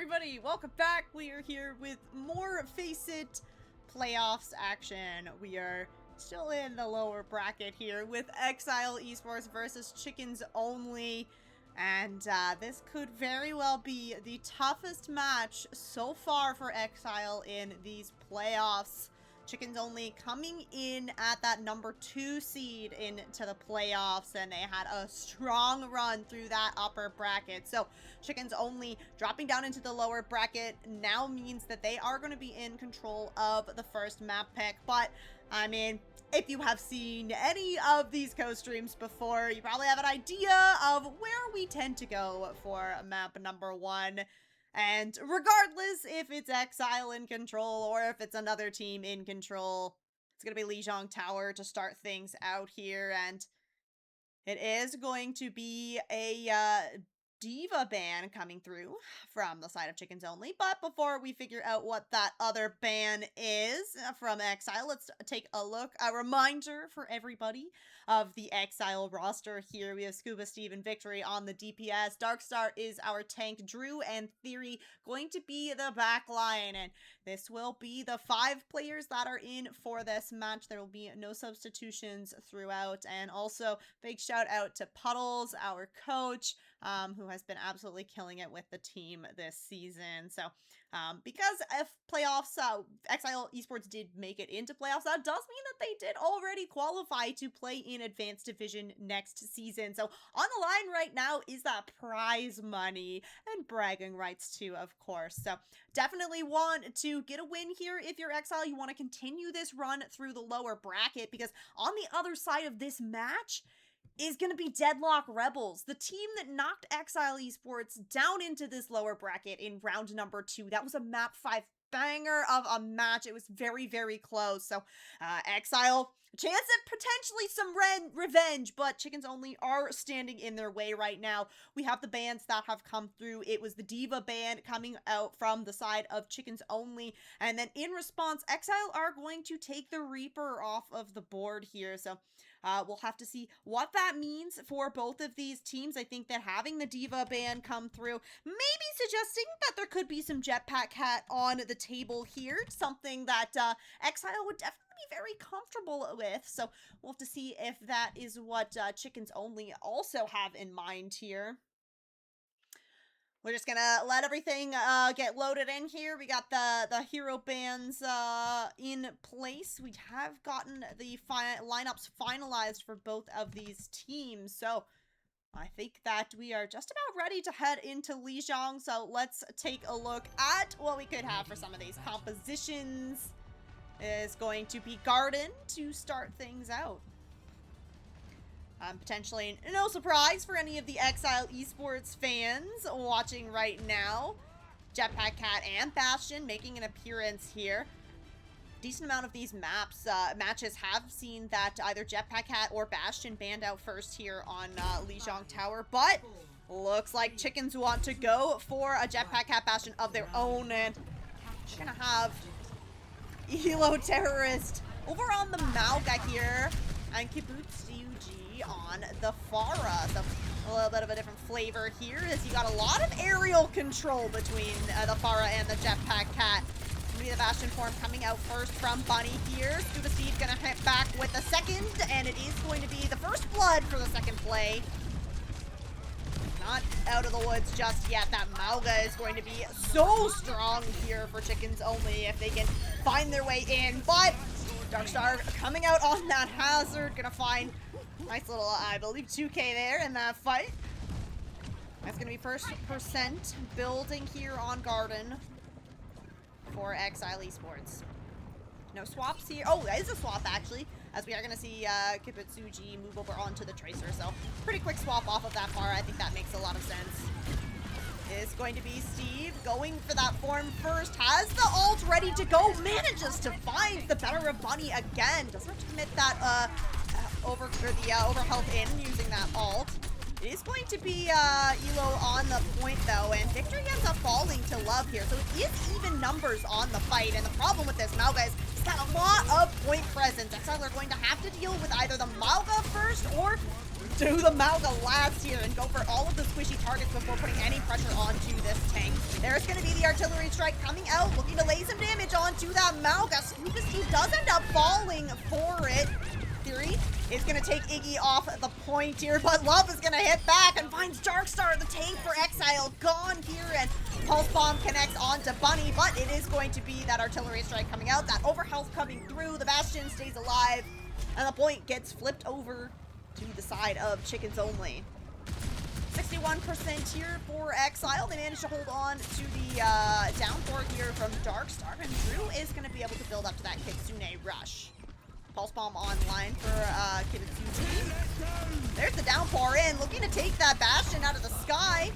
everybody, welcome back. We are here with more FACEIT playoffs action. We are still in the lower bracket here with Xzile Esports versus Chickens Only. And this could very well be the toughest match so far for Xzile in these playoffs. Chickens Only coming in at that number 2 seed into the playoffs, and they had a strong run through that upper bracket. So Chickens Only dropping down into the lower bracket now means that they are going to be in control of the first map pick. But I mean, if you have seen any of these co-streams before, you probably have an idea of where we tend to go for map number 1. And regardless if it's Xzile in control or if it's another team in control, it's going to be Lijiang Tower to start things out here. And it is going to be a Diva ban coming through from the side of Chickens Only. But before we figure out what that other ban is from Xzile, let's take a look. A reminder for everybody of the Xzile roster here. We have Scuba Steve and Victory on the DPS. Darkstar is our tank. Drew and Theory going to be the back line. And this will be the 5 players that are in for this match. There will be no substitutions throughout. And also, big shout out to Puddles, our coach, who has been absolutely killing it with the team this season. So, because if playoffs, Xzile Esports did make it into playoffs, that does mean that they did already qualify to play in Advanced Division next season. So, on the line right now is that prize money and bragging rights too, of course. So, definitely want to get a win here if you're Xzile. You want to continue this run through the lower bracket, because on the other side of this match is going to be Deadlock Rebels, the team that knocked Xzile Esports down into this lower bracket in round number 2. That was a map 5 banger of a match. It was very, very close. So, Xzile, chance at potentially some revenge, but Chickens Only are standing in their way right now. We have the bans that have come through. It was the Diva ban coming out from the side of Chickens Only, and then in response, Xzile are going to take the Reaper off of the board here. So, we'll have to see what that means for both of these teams. I think that having the Diva ban come through, maybe suggesting that there could be some Jetpack Cat on the table here, something that Xzile would definitely be very comfortable with. So we'll have to see if that is what Chickens Only also have in mind here. We're just gonna let everything get loaded in here. We got the hero bans in place. We have gotten the lineups finalized for both of these teams. So I think that we are just about ready to head into Lijiang. So let's take a look at what we could have for some of these compositions. Is going to be Garden to start things out. Potentially no surprise for any of the Xzile Esports fans watching right now. Jetpack Cat and Bastion making an appearance here. Decent amount of these matches have seen that either Jetpack Cat or Bastion banned out first here on Lijiang Tower, but looks like Chickens want to go for a Jetpack Cat Bastion of their own, and we're gonna have Elo Terrorist over on the Mauga here, and Kibutsu on the Pharah. So a little bit of a different flavor here, as you got a lot of aerial control between the Pharah and the Jetpack Cat. The Bastion form coming out first from Bunny here. Scuba Steve gonna hit back with the second, and it is going to be the first blood for the second play. Not out of the woods just yet. That Mauga is going to be so strong here for Chickens Only if they can find their way in, but Darkstar coming out on that hazard, gonna find nice little, I believe, 2k there in that fight. That's gonna be first percent building here on Garden for Xzile Esports. No swaps here. Oh, that is a swap actually, as we are gonna see Kibutsuji move over onto the Tracer. So pretty quick swap off of that far. I think that makes a lot of sense. Is going to be Steve going for that form first, has the ult ready to go, manages to find the better of Bunny again. Doesn't have to commit that overhealth in using that ult. It is going to be Elo on the point though, and Victory ends up falling to Love here. So it is even numbers on the fight, and the problem with this Mauga is he's got a lot of point presence. Xzile are going to have to deal with either the Mauga first or do the Mauga last here and go for all of the squishy targets before putting any pressure onto this tank. There's going to be the artillery strike coming out, looking to lay some damage onto that Mauga. Scuba Steve does end up falling for it. Theory is going to take Iggy off the point here, but Love is going to hit back and finds Darkstar. The tank for Xzile gone here, and Pulse Bomb connects onto Bunny, but it is going to be that artillery strike coming out, that overhealth coming through. The Bastion stays alive, and the point gets flipped over to the side of Chickens Only. 61% here for Xzile. They managed to hold on to the downpour here from Darkstar, and Drew is going to be able to build up to that Kitsune rush. Pulse Bomb online for Kitsune. There's the downpour in, looking to take that Bastion out of the sky.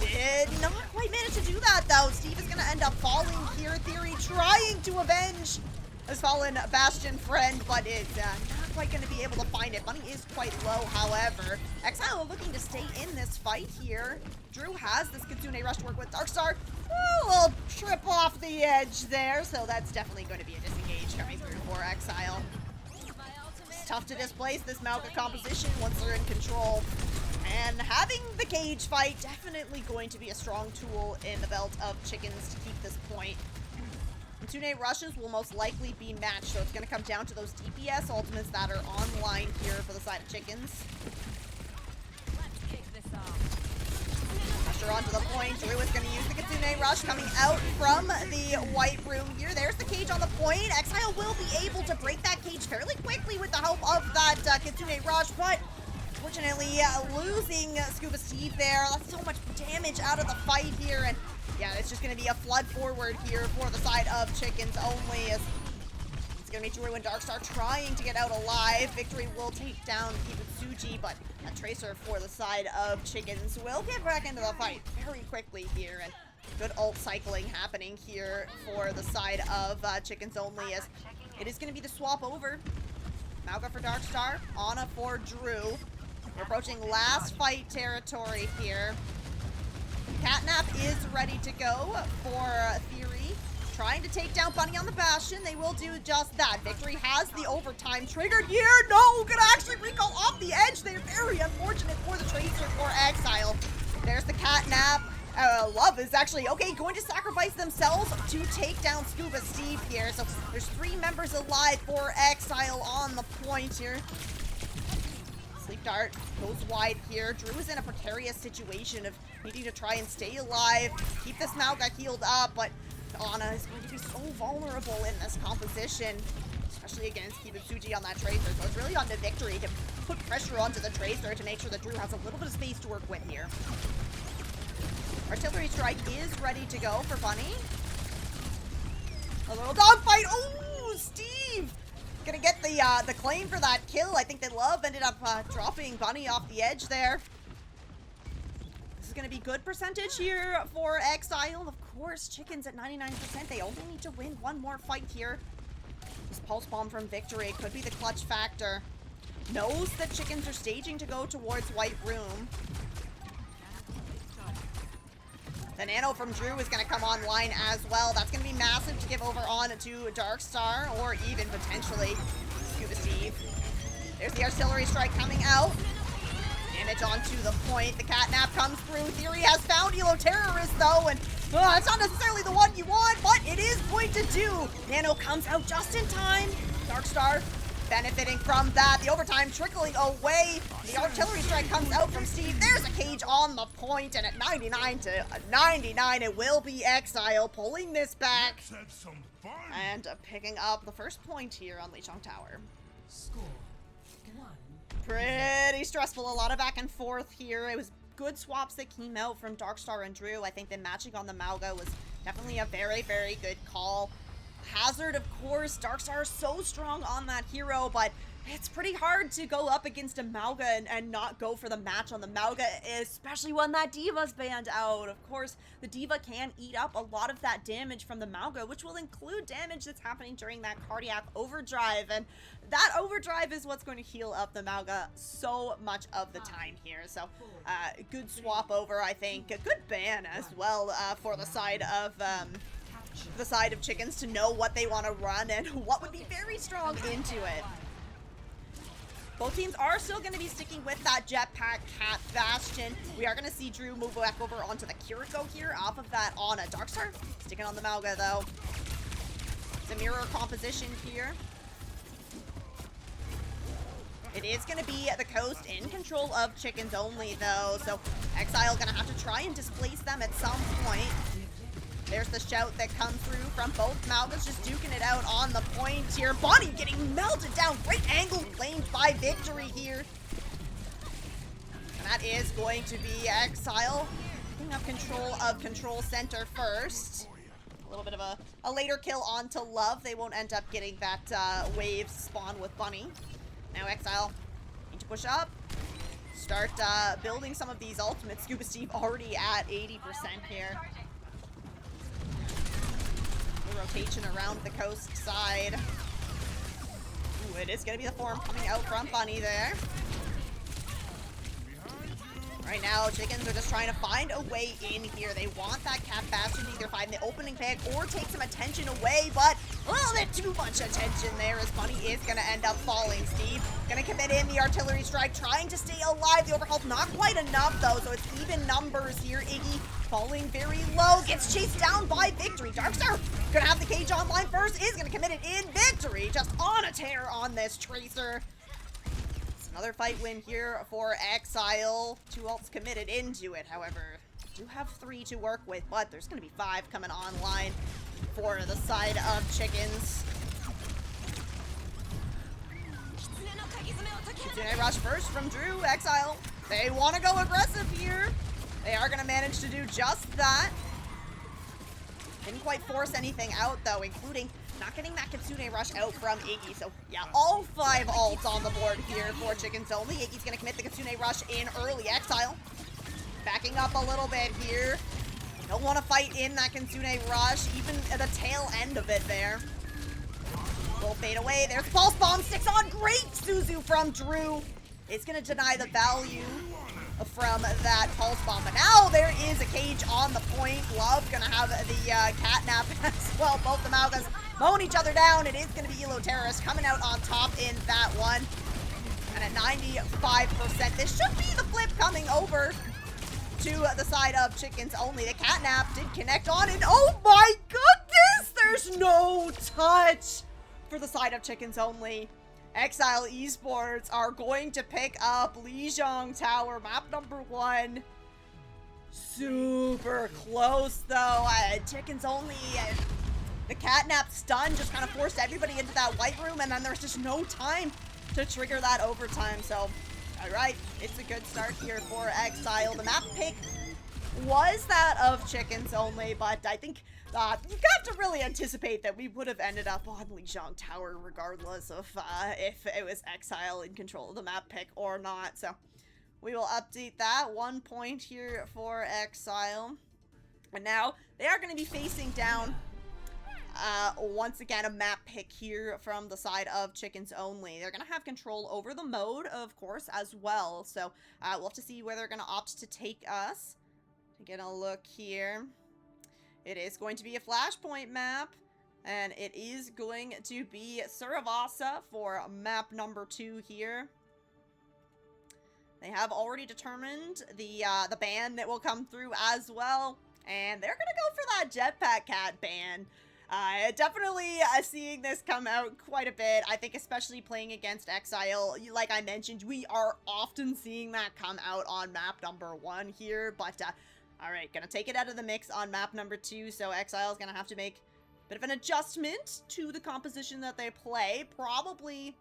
Did not quite manage to do that, though. Steve is going to end up falling here. Theory trying to avenge his fallen Bastion friend, but is not quite going to be able to find it. Bunny is quite low, however. Xzile looking to stay in this fight here. Drew has this Kitsune rush to work with. Darkstar, a little trip off the edge there, so that's definitely going to be a disengage coming through for Xzile. It's tough to displace this Mauga composition once they're in control. And having the cage fight definitely going to be a strong tool in the belt of Chickens to keep this point. Kitsune rushes will most likely be matched, so it's going to come down to those DPS ultimates that are online here for the side of Chickens. Let's kick this off. Pressure onto the point. Drew is going to use the Kitsune rush coming out from the white room here. There's the cage on the point. Xzile will be able to break that cage fairly quickly with the help of that Kitsune rush, but unfortunately losing Scuba Steve there. That's so much damage out of the fight here, and yeah, it's just going to be a flood forward here for the side of Chickens Only. It's going to be Drew and Darkstar trying to get out alive. Victory will take down Kibutsuji, but a Tracer for the side of Chickens will get back into the fight very quickly here, and good ult cycling happening here for the side of Chickens Only, as it is going to be the swap over. Mauga for Darkstar, Ana for Drew. We're approaching last fight territory here. Catnap is ready to go for Theory. Trying to take down Bunny on the Bastion. They will do just that. Victory has the overtime triggered here. No, gonna actually recall off the edge. They're very unfortunate for the Tracer for Xzile. There's the Catnap. Love is actually, okay, going to sacrifice themselves to take down Scuba Steve here. So there's 3 members alive for Xzile on the point here. Sleep Dart goes wide here. Drew is in a precarious situation of needing to try and stay alive, keep this Mauga healed up, but Ana is going to be so vulnerable in this composition, especially against Kibutsuji on that Tracer. So it's really on to Victory to put pressure onto the Tracer to make sure that Drew has a little bit of space to work with here. Artillery Strike is ready to go for Bunny. A little dogfight. Oh, Steve! Gonna get the claim for that kill. I think that Love ended up dropping Bunny off the edge there. This is gonna be good percentage here for Xzile. Of course, Chickens at 99%. They only need to win one more fight here. This Pulse Bomb from Victory could be the clutch factor. Knows that Chickens are staging to go towards White Room. The Nano from Drew is going to come online as well. That's going to be massive to give over on to Darkstar, or even potentially Scuba Steve. There's the Artillery Strike coming out. Damage onto the point. The Catnap comes through. Theory has found Elo Terrorist, though, and it's not necessarily the one you want, but it is going to do. Nano comes out just in time. Darkstar benefiting from that. The overtime trickling away. The Artillery Strike comes out from Steve. There's a cage on the point, and at 99-99, it will be Xzile pulling this back and picking up the first point here on Lichong Tower. Score 1. Pretty stressful. A lot of back and forth here. It was good swaps that came out from Darkstar and Drew. I think that matching on the Mauga was definitely a very, very good call. Hazard, of course. Darkstar is so strong on that hero, but it's pretty hard to go up against a Mauga and not go for the match on the Mauga, especially when that Diva's banned out. Of course, the Diva can eat up a lot of that damage from the Mauga, which will include damage that's happening during that cardiac overdrive, and that overdrive is what's going to heal up the Mauga so much of the time here. So, good swap over, I think. A good ban as well for the side of Chickens to know what they want to run and what would be very strong into it. both teams are still going to be sticking with that Jetpack Cat Bastion. We are going to see Drew move back over onto the Kiriko here off of that on a Darkstar. Sticking on the Mauga, though. It's a mirror composition here. It is going to be the Coast in control of Chickens only, though. So Xzile going to have to try and displace them at some point. There's the shout that comes through from both Maugas, just duking it out on the point here. Bonnie getting melted down. Great angle claimed by Victory here. And that is going to be Xzile picking up control of Control Center first. A little bit of a later kill onto Love. They won't end up getting that wave spawn with Bunny. Now Xzile need to push up. Start building some of these ultimates. Scuba Steve already at 80% here. The rotation around the Coast side. Ooh, it is going to be the form coming out from Bunny there. Right now, Chickens are just trying to find a way in here. They want that Cat Bastion to either find the opening peg or take some attention away, but a little bit too much attention there as Bunny is going to end up falling. Steve going to commit in the artillery strike, trying to stay alive. The overhealth not quite enough, though, so it's even numbers here. Iggy falling very low, gets chased down by Victory. Darkstar going to have the cage online first, is going to commit it in. Victory just on a tear on this Tracer. Another fight win here for Xzile. 2 ults committed into it, however. Do have 3 to work with, but there's going to be 5 coming online for the side of Chickens. Kitsune rush first from Drew. Xzile, they want to go aggressive here. They are going to manage to do just that. Didn't quite force anything out, though, including not getting that Kitsune rush out from Iggy. So, yeah, all 5 ults on the board here for Chickens only. Iggy's going to commit the Kitsune rush in early. Xzile backing up a little bit here. Don't want to fight in that Kitsune rush, even at the tail end of it there. Will fade away. There's the Pulse Bomb. Sticks on. Great Suzu from Drew. It's going to deny the value from that Pulse Bomb. But now there is a cage on the point. Love going to have the Catnap as well. Both the Maugas mowing each other down. It is going to be Elo Terrorist coming out on top in that one. And at 95%, this should be the flip coming over to the side of Chickens only. The Catnap did connect on, and oh my goodness, there's no touch for the side of Chickens only. Xzile Esports are going to pick up Lijiang Tower, map number 1. Super close, though. Chickens only. The Catnap stun just kind of forced everybody into that white room, and then there's just no time to trigger that overtime. So, all right, it's a good start here for Xzile. The map pick was that of Chickens only, but I think you have to really anticipate that we would have ended up on Lijiang Tower regardless of if it was Xzile in control of the map pick or not. So we will update that. 1 point here for Xzile. And now they are going to be facing down once again a map pick here from the side of Chickens only. They're going to have control over the mode, of course, as well. So we'll have to see where they're going to opt to take us. Taking a look here. It is going to be a Flashpoint map, and it is going to be Suravasa for map number 2 here. They have already determined the ban that will come through as well, and they're gonna go for that Jetpack Cat ban. Definitely seeing this come out quite a bit. I think especially playing against Xzile, like I mentioned, we are often seeing that come out on map number 1 here, but alright, gonna take it out of the mix on map number 2, so Xzile is gonna have to make a bit of an adjustment to the composition that they play. Probably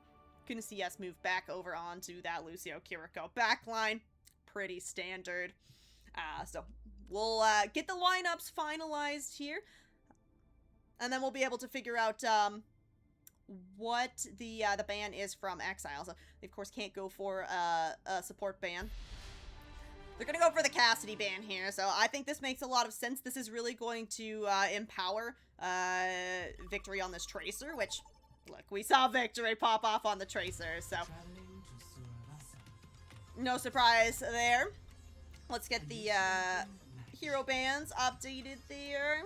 gonna see us move back over onto that Lucio Kiriko backline. Pretty standard. So we'll get the lineups finalized here, and then we'll be able to figure out what the ban is from Xzile. So they, of course, can't go for a support ban. They're going to go for the Cassidy ban here, so I think this makes a lot of sense. This is really going to empower Victory on this Tracer, which, look, we saw Victory pop off on the Tracer, so no surprise there. Let's get the hero bans updated there.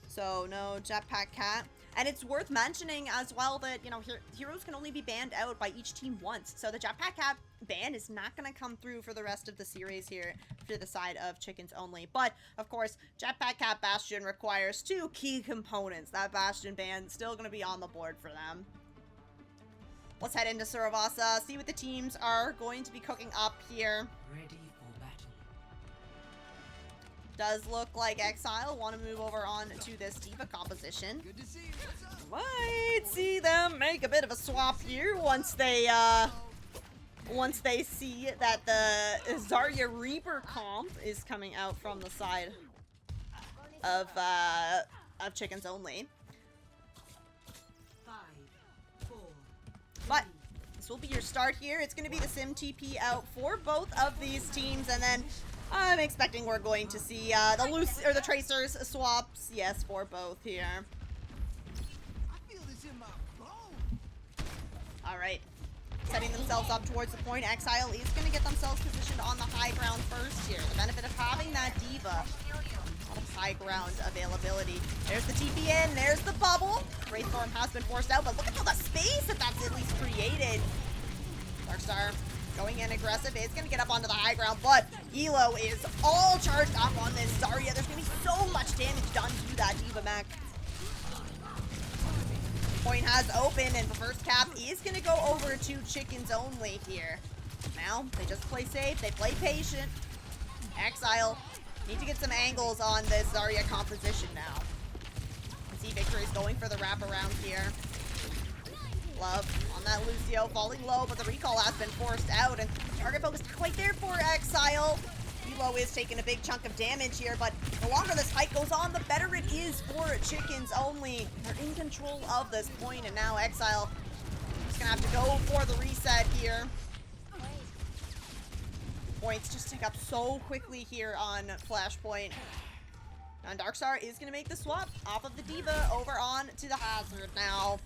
So, no Jetpack Cat. And it's worth mentioning as well that, you know, heroes can only be banned out by each team once. So the Jetpack Cap ban is not going to come through for the rest of the series here to the side of Chickens Only. But, of course, Jetpack Cap Bastion requires 2 key components. That Bastion ban is still going to be on the board for them. Let's head into Suravasa, see what the teams are going to be cooking up here. Ready for battle. Does look like Xzile want to move over on to this D.Va composition. Good to see you. What's up? Might see them make a bit of a swap here once they see that the Zarya Reaper comp is coming out from the side of Chickens Only. 5, 4, But this will be your start here. It's going to be the Sim TP out for both of these teams, and then I'm expecting we're going to see the Tracers swaps, yes, for both here. I feel this in my bones. All right, setting themselves up towards the point. Xzile is going to get themselves positioned on the high ground first here. The benefit of having that D.Va. A lot of high ground availability. There's the TP in, there's the bubble. Wraithstorm has been forced out, but look at all the space that that's at least created. Darkstar going in aggressive, is going to get up onto the high ground, but Elo is all charged up on this Zarya. There's going to be so much damage done to that D.Va mech. Point has opened, and the first cap is going to go over to Chickens Only here. Now, they just play safe, they play patient. Xzile need to get some angles on this Zarya composition now. You see Victory's going for the wraparound here. Love on that Lucio, falling low, but the recall has been forced out, and target focus not quite there for Xzile. Elo is taking a big chunk of damage here, but the longer this fight goes on, the better it is for Chickens Only. They're in control of this point, and now Xzile is gonna have to go for the reset here. Points just tick up so quickly here on Flashpoint. And Darkstar is gonna make the swap off of the D.Va over on to the Hazard now.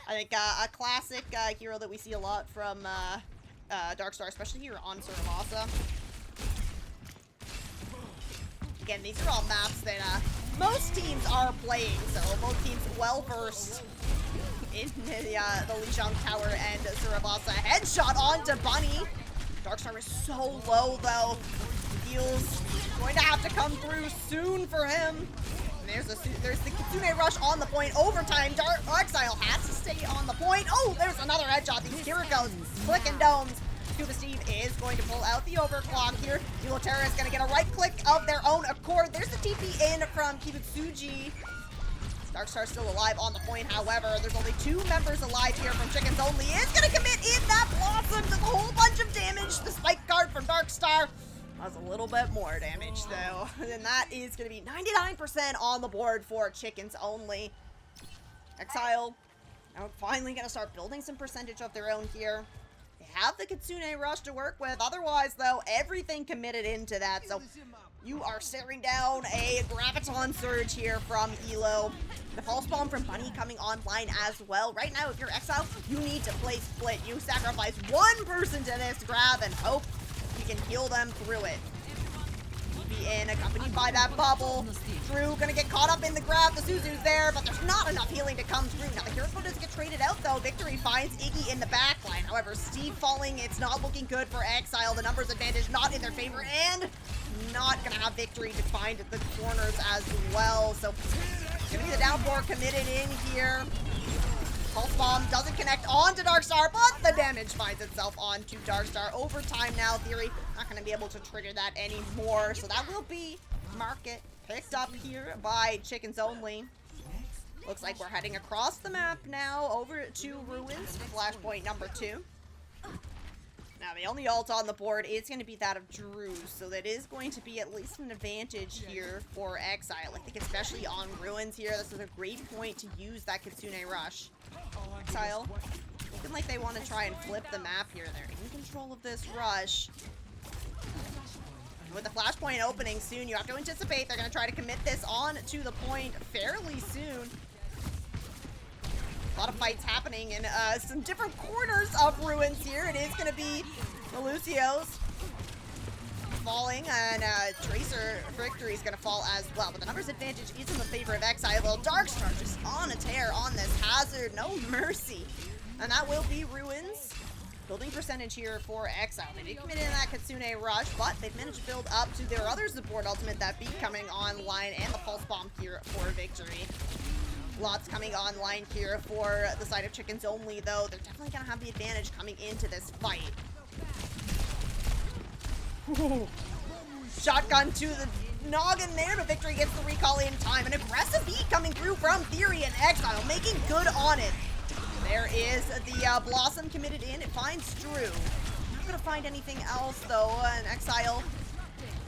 I think a classic hero that we see a lot from Darkstar, especially here on Suravasa. Again, these are all maps that most teams are playing, so both teams well-versed in the Lijiang Tower and Suravasa. Headshot onto Bunny. Darkstar is so low, though. Heals going to have to come through soon for him. And there's the Kitsune Rush on the point. Overtime, Xzile has to stay on the point. Oh, there's another headshot. These Kirikos clicking domes. Scuba Steve is going to pull out the overclock here. Eloterra is going to get a right click of their own accord. There's the TP in from Kibutsuji. Darkstar still alive on the point, however. There's only 2 members alive here from Chickens Only. Is going to commit in that Blossom. Does a whole bunch of damage. The spike guard from Darkstar does a little bit more damage, though. And that is going to be 99% on the board for Chickens Only. Xzile now finally going to start building some percentage of their own here. They have the Kitsune Rush to work with. Otherwise, though, everything committed into that. So you are staring down a Graviton Surge here from Elo. The Pulse Bomb from Bunny coming online as well. Right now, if you're Xzile, you need to play split. You sacrifice one person to this grab and hope you can heal them through it. TP in, accompanied by that bubble. Drew gonna get caught up in the grab. The Suzu's there, but there's not enough healing to come through. Now, the hero doesn't get traded out, though. Victory finds Iggy in the backline. However, Steve falling, it's not looking good for Xzile. The numbers advantage not in their favor, and not gonna have Victory to find the corners as well. So, gonna be the downpour committed in here. Pulse Bomb doesn't connect onto Darkstar, but the damage finds itself onto Darkstar. Overtime now, Theory not going to be able to trigger that anymore. So that will be Market picked up here by Chickens Only. Looks like we're heading across the map now over to Ruins, Flashpoint number 2. Now, the only ult on the board is going to be that of Drew, so that is going to be at least an advantage here for Xzile. I think especially on Ruins here, this is a great point to use that Kitsune Rush. Xzile looking like they want to try and flip the map here. They're in control of this rush. And with the Flashpoint opening soon, you have to anticipate they're going to try to commit this on to the point fairly soon. A lot of fights happening in some different corners of Ruins here. It is going to be the Lucios falling, and Tracer Victory is going to fall as well. But the numbers advantage is in the favor of Xzile. Darkstar just on a tear on this Hazard. No mercy. And that will be Ruins. Building percentage here for Xzile. They did commit in that Kitsune Rush, but they've managed to build up to their other support ultimate, that beat coming online, and the Pulse Bomb here for Victory. Lots coming online here for the side of Chickens Only, though. They're definitely going to have the advantage coming into this fight. Ooh. Shotgun to the noggin there, but Victory gets the recall in time. An aggressive beat coming through from Theory and Xzile, making good on it. There is the Blossom committed in. It finds Drew. Not going to find anything else, though, and Xzile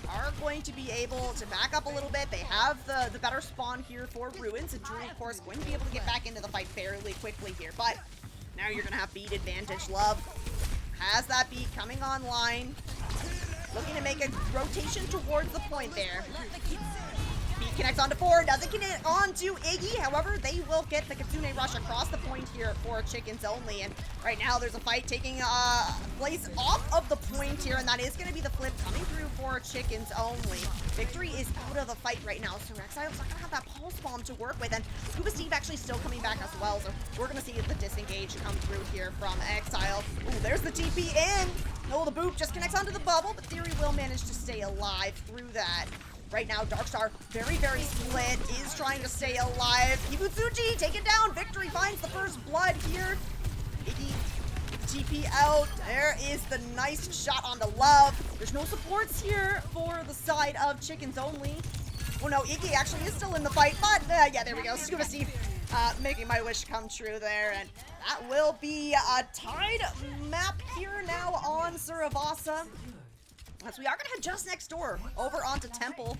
are going to be able to back up a little bit. They have the better spawn here for Ruins, and Drew, of course, going to be able to get back into the fight fairly quickly here. But now you're going to have beat advantage. Love has that beat coming online. Looking to make a rotation towards the point there. Beat connects onto 4, doesn't connect onto Iggy. However, they will get the Kitsune Rush across the point here for Chickens Only. And right now, there's a fight taking place off of the point here, and that is going to be the flip coming through for Chickens Only. Victory is out of the fight right now, so Exile's not going to have that Pulse Bomb to work with, and Scuba Steve actually still coming back as well, so we're going to see the disengage come through here from Xzile. Ooh, there's the TP in. No, the boot just connects onto the bubble, but Theory will manage to stay alive through that. Right now, Darkstar, very, very split, is trying to stay alive. Ibutsuji, take it down. Victory finds the first blood here. Iggy, TP out. There is the nice shot onto Love. There's no supports here for the side of Chickens Only. Oh no, Iggy actually is still in the fight, but yeah, there we go. Scuba Steve making my wish come true there, and that will be a tied map here now on Suravasa. As we are going to head just next door, over onto Temple.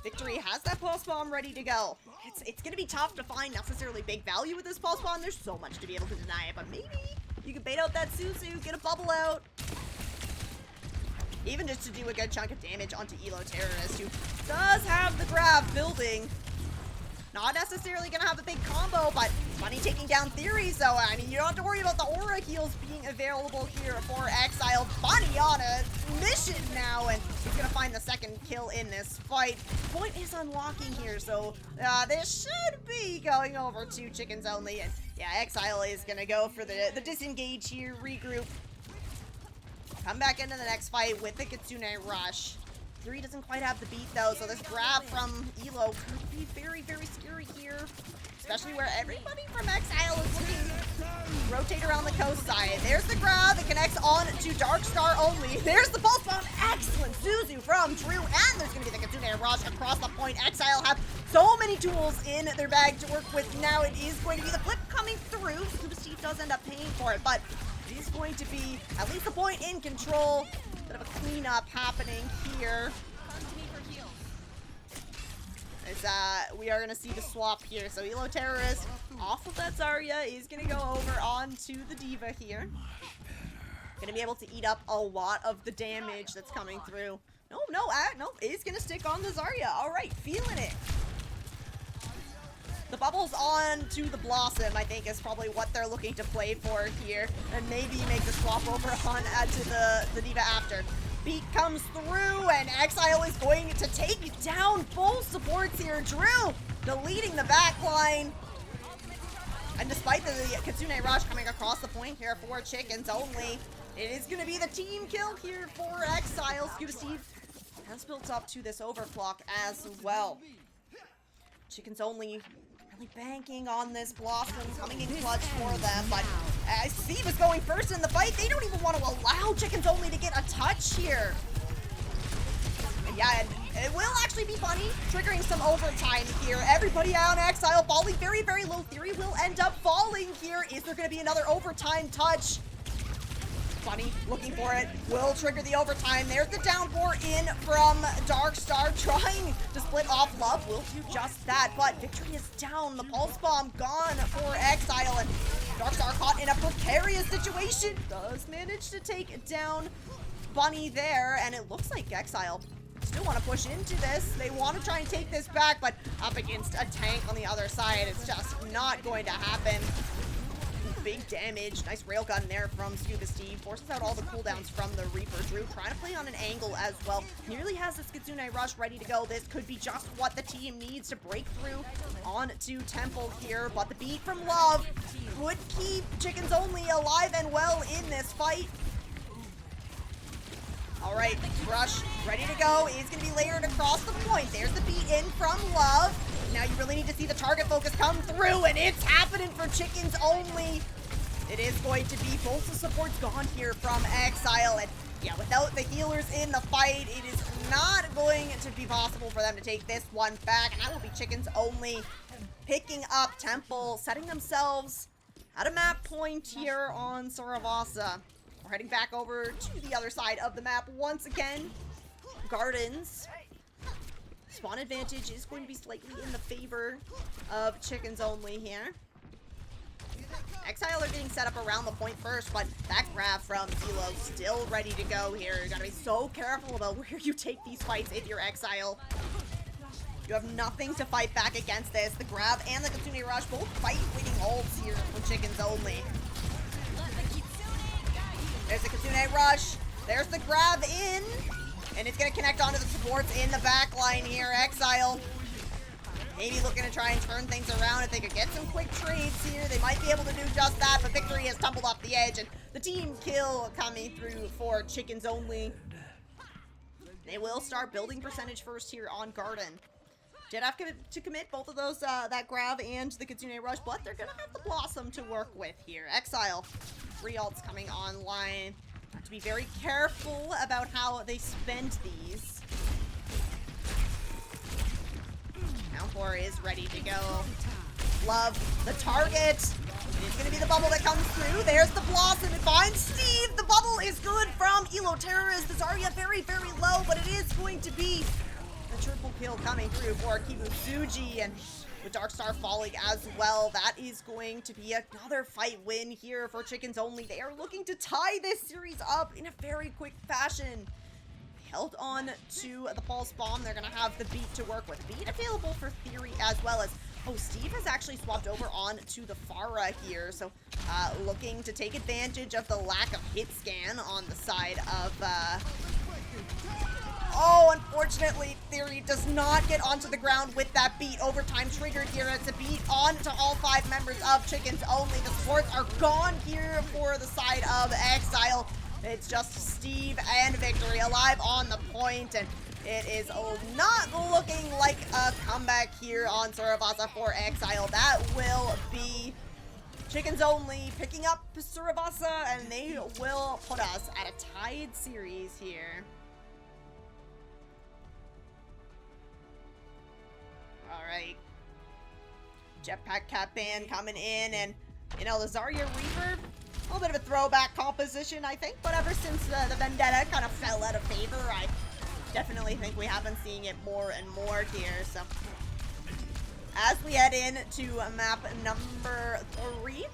Victory has that Pulse Bomb ready to go. It's going to be tough to find necessarily big value with this Pulse Bomb. There's so much to be able to deny it, but maybe you can bait out that Suzu, get a bubble out. Even just to do a good chunk of damage onto Elo Terrorist, who does have the grab building. Not necessarily going to have a big combo, but Bunny taking down Theory, so I mean, you don't have to worry about the aura heals being available here for Xzile. Bunny on a mission now, and he's going to find the second kill in this fight. Point is unlocking here, so this should be going over to Chickens Only, and yeah, Xzile is going to go for the disengage here, regroup. Come back into the next fight with the Kitsune Rush. Theory doesn't quite have the beat though, so this grab from Elo could be very, very scary here. Especially where everybody from Xzile is looking to rotate around the coast side. There's the grab that connects on to Darkstar Only. There's the Pulse Bomb. Excellent Suzu from Drew, and there's going to be the Kitsune Rush across the point. Xzile have so many tools in their bag to work with. Now it is going to be the flip coming through. Scuba Steve does end up paying for it, but it is going to be at least the point in control. Bit of a cleanup happening here. As we are going to see the swap here. So Elo Terrorist off of that Zarya is going to go over onto the Diva here. Going to be able to eat up a lot of the damage that's coming through. No, is going to stick on the Zarya. All right, feeling it. The bubble's on to the Blossom, I think, is probably what they're looking to play for here. And maybe make the swap over on to the Diva after. Beat comes through, and Xzile is going to take down both supports here. Drew deleting the back line. And despite the Kitsune Rush coming across the point here for Chickens Only, it is going to be the team kill here for Xzile. Scuba Steve has built up to this overclock as well. Chickens Only really banking on this Blossom coming in clutch for them, but Steve is going first in the fight. They don't even want to allow Chickens Only to get a touch here. And yeah, and it will actually be Bunny triggering some overtime here. Everybody on Xzile falling very, very low. Theory will end up falling here. Is there going to be another overtime touch? Bunny looking for it, will trigger the overtime. There's the downpour in from Darkstar, trying to split off Love, will do just that, but Victory is down. The Pulse Bomb gone for Xzile, and Darkstar caught in a precarious situation. Does manage to take down Bunny there, and it looks like Xzile still want to push into this. They want to try and take this back, but up against a tank on the other side, it's just not going to happen. big damage. Nice railgun there from Scuba Steve. Forces out all the cooldowns from the Reaper. Drew trying to play on an angle as well. Nearly has this Kitsune Rush ready to go. This could be just what the team needs to break through onto Temple here. But the beat from Love would keep Chickens Only alive and well in this fight. Alright, Rush ready to go. Is going to be layered across the point. There's the beat in from Love. Now you really need to see the target focus come through, and it's happening for Chickens Only. It is going to be both the supports gone here from Xzile, and yeah, without the healers in the fight, it is not going to be possible for them to take this one back, and that will be Chickens Only picking up Temple, setting themselves at a map point here on Saravasa. We're heading back over to the other side of the map once again. Gardens. Spawn advantage is going to be slightly in the favor of Chickens Only here. Xzile are getting set up around the point first, but that grab from Xzile still ready to go here. You gotta be so careful about where you take these fights if you're Xzile. You have nothing to fight back against this. The grab and the Kitsune Rush both fight-winning ults here for Chickens Only. There's the Kitsune Rush. There's the grab in. And it's going to connect onto the supports in the back line here. Xzile maybe looking to try and turn things around. If they could get some quick trades here, they might be able to do just that. But victory has tumbled off the edge. And the team kill coming through for Chickens Only. They will start building percentage first here on Garden. Did have to commit both of those, that grab and the Kitsune Rush, but they're going to have the Blossom to work with here. Xzile, 3 ults coming online. Have to be very careful about how they spend these. Downpour is ready to go. Love the target. It's going to be the bubble that comes through. There's the Blossom. It finds Steve. The bubble is good from Elo Terrorist. The Zarya very, very low, but it is going to be a triple kill coming through for Kibusuji, and with Darkstar falling as well, that is going to be another fight win here for Chickens Only. They are looking to tie this series up in a very quick fashion. Held on to the Pulse Bomb. They're going to have the beat to work with. Beat available for Theory as well as... Oh, Steve has actually swapped over on to the Pharah here, so looking to take advantage of the lack of hit scan on the side of... Oh, unfortunately, Theory does not get onto the ground with that beat. Overtime triggered here. It's a beat on to all 5 members of Chickens Only. The supports are gone here for the side of Xzile. It's just Steve and Victory alive on the point, and it is not looking like a comeback here on Saravasa for Xzile. That will be Chickens Only picking up Saravasa, and they will put us at a tied series here. Alright. Jetpack Cat Band coming in, and, you know, the Zarya Reaper, a little bit of a throwback composition, I think, but ever since the Vendetta kind of fell out of favor, I definitely think we have been seeing it more and more here, so. As we head into map number 3,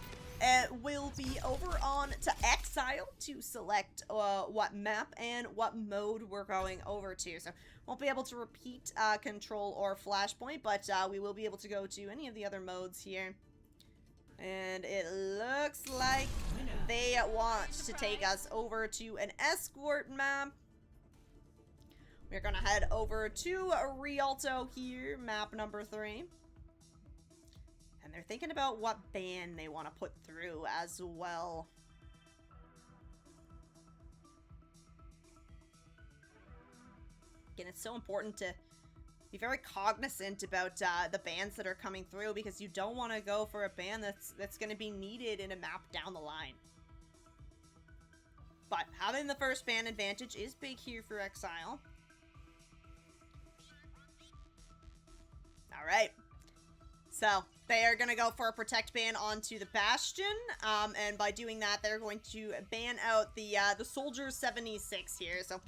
it will be over on to Xzile to select what map and what mode we're going over to. So won't be able to repeat control or flashpoint, but we will be able to go to any of the other modes here. And it looks like they want to take us over to an escort map. We're gonna head over to Rialto here, map number 3. And they're thinking about what ban they want to put through as well. Again, it's so important to be very cognizant about the bans that are coming through, because you don't want to go for a ban that's going to be needed in a map down the line. But having the first ban advantage is big here for Xzile. Alright. So, they are going to go for a Protect ban onto the Bastion, and by doing that, they're going to ban out the Soldier 76 here, so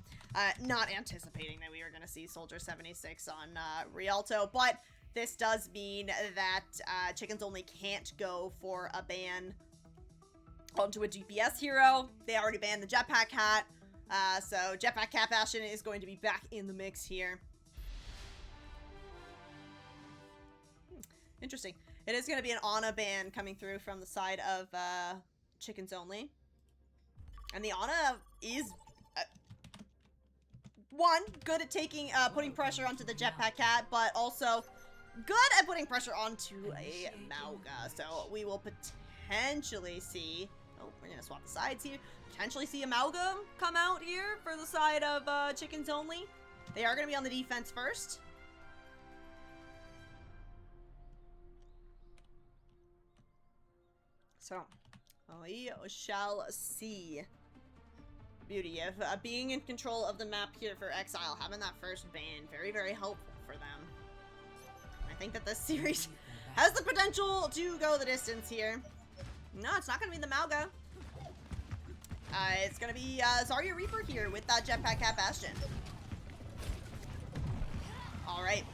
not anticipating that we are going to see Soldier 76 on Rialto, but this does mean that Chickens Only can't go for a ban onto a DPS hero. They already banned the Jetpack Hat, so Jetpack Cat Bastion is going to be back in the mix here. Interesting. It is going to be an Ana ban coming through from the side of Chickens Only. And the Ana is, one, good at taking, putting pressure onto the Jetpack Cat, but also good at putting pressure onto a Mauga. So we will potentially see, oh, we're going to swap the sides here, potentially see a Mauga come out here for the side of Chickens Only. They are going to be on the defense first. So, we shall see. Beauty of being in control of the map here for Xzile, having that first ban, very, very helpful for them. I think that this series has the potential to go the distance here. No, it's not going to be the Mauga. It's going to be Zarya Reaper here with that Jetpack Cat Bastion. Alright.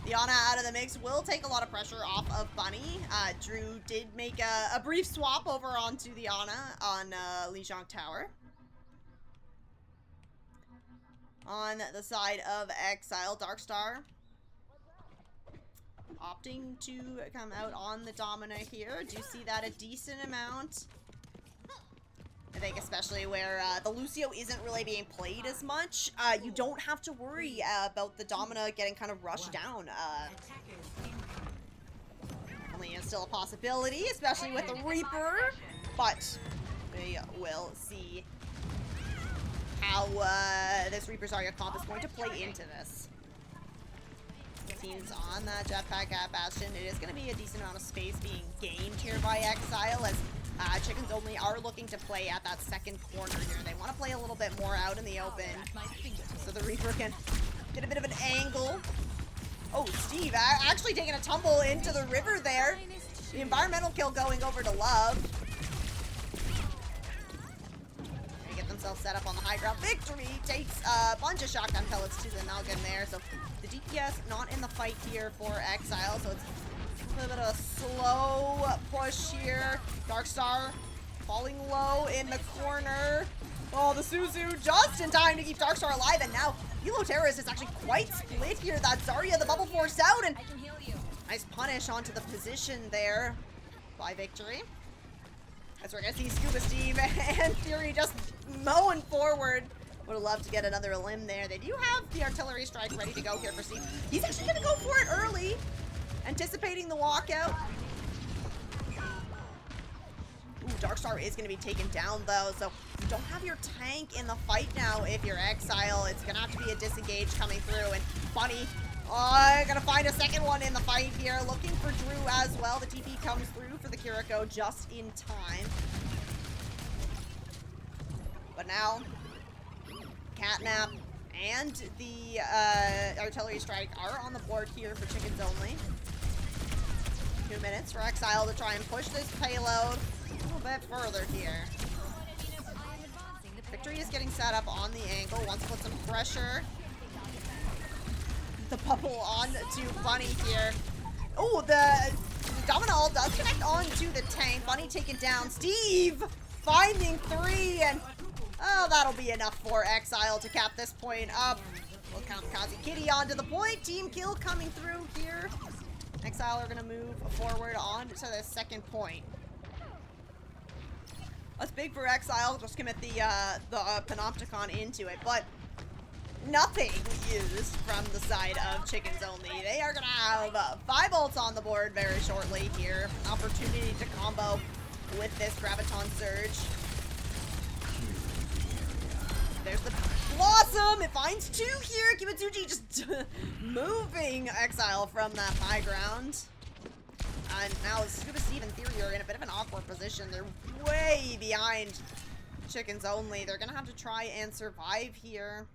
The Ana out of the mix will take a lot of pressure off of Bunny. Drew did make a brief swap over onto the Ana on Lijiang Tower. On the side of Xzile, Darkstar opting to come out on the Domina here. Do see that a decent amount. I think especially where the Lucio isn't really being played as much, you don't have to worry about the Domina getting kind of rushed down. Only is still a possibility, especially with the Reaper, but we will see how this Reaper Zarya comp is going to play into this. Teams on that Jetpack at Bastion. It is going to be a decent amount of space being gained here by Xzile as Chickens Only are looking to play at that second corner here. They want to play a little bit more out in the open so the Reaper can get a bit of an angle. Oh, Steve actually taking a tumble into the river there. The environmental kill going over to Love. They get themselves set up on the high ground. Victory takes a bunch of shotgun pellets to the noggin there. So the DPS not in the fight here for Xzile. So it's a little bit of a slow push here. Darkstar falling low in the corner. Oh, the Suzu just in time to keep Darkstar alive. And now Elo Terrorist is actually quite split here. That Zarya, the bubble forced out. And nice punish onto the position there by Victory. As we're going to see Scuba Steve and Fury just mowing forward. Would have loved to get another limb there. They do have the artillery strike ready to go here for Steve. He's actually going to go for it early. Anticipating the walkout. Ooh, Darkstar is going to be taken down, though, so you don't have your tank in the fight now if you're Xzile. It's going to have to be a disengage coming through, and Bunny, going to find a second one in the fight here, looking for Drew as well. The TP comes through for the Kiriko just in time. But now, Catnap and the artillery strike are on the board here for Chickens Only. 2 minutes for Xzile to try and push this payload a little bit further here. Victory is getting set up on the angle. Wants to put some pressure. The bubble on to Bunny here. Oh, the Domino ult does connect onto the tank. Bunny taken down. Steve finding 3, and oh, that'll be enough for Xzile to cap this point up. We'll count Kazi Kitty onto the point. Team kill coming through here. Xzile are going to move forward on to the second point. That's big for Xzile. Just commit the Panopticon into it, but nothing used from the side of Chickens Only. They are going to have 5 ults on the board very shortly here. Opportunity to combo with this Graviton Surge. There's the Blossom. It finds 2 here. Kimitsuji just moving Xzile from that high ground. And now Scuba Steve and Theory are in a bit of an awkward position. They're way behind Chickens Only. They're going to have to try and survive here.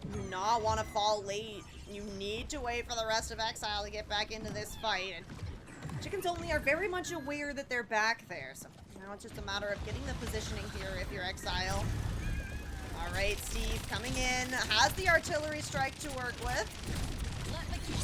You do not want to fall late. You need to wait for the rest of Xzile to get back into this fight. And Chickens Only are very much aware that they're back there. So now it's just a matter of getting the positioning here if you're Xzile. Alright, Steve coming in. Has the artillery strike to work with.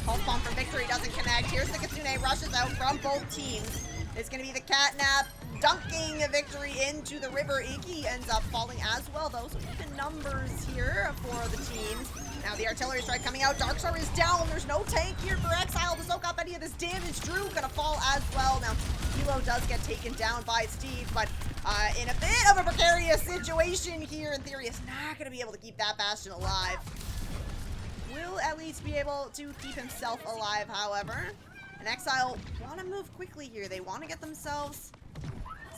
Pulse bomb from Victory doesn't connect. Here's the Kitsune, rushes out from both teams. It's going to be the Catnap dunking Victory into the river. Iki ends up falling as well, though. So even numbers here for the teams. Now the artillery strike coming out. Darkstar is down. There's no tank here for Xzile to soak up any of this damage. Drew gonna fall as well. Now, Hilo does get taken down by Steve, but in a bit of a precarious situation here. In theory, is not gonna be able to keep that Bastion alive. Will at least be able to keep himself alive, however. And Xzile want to move quickly here. They want to get themselves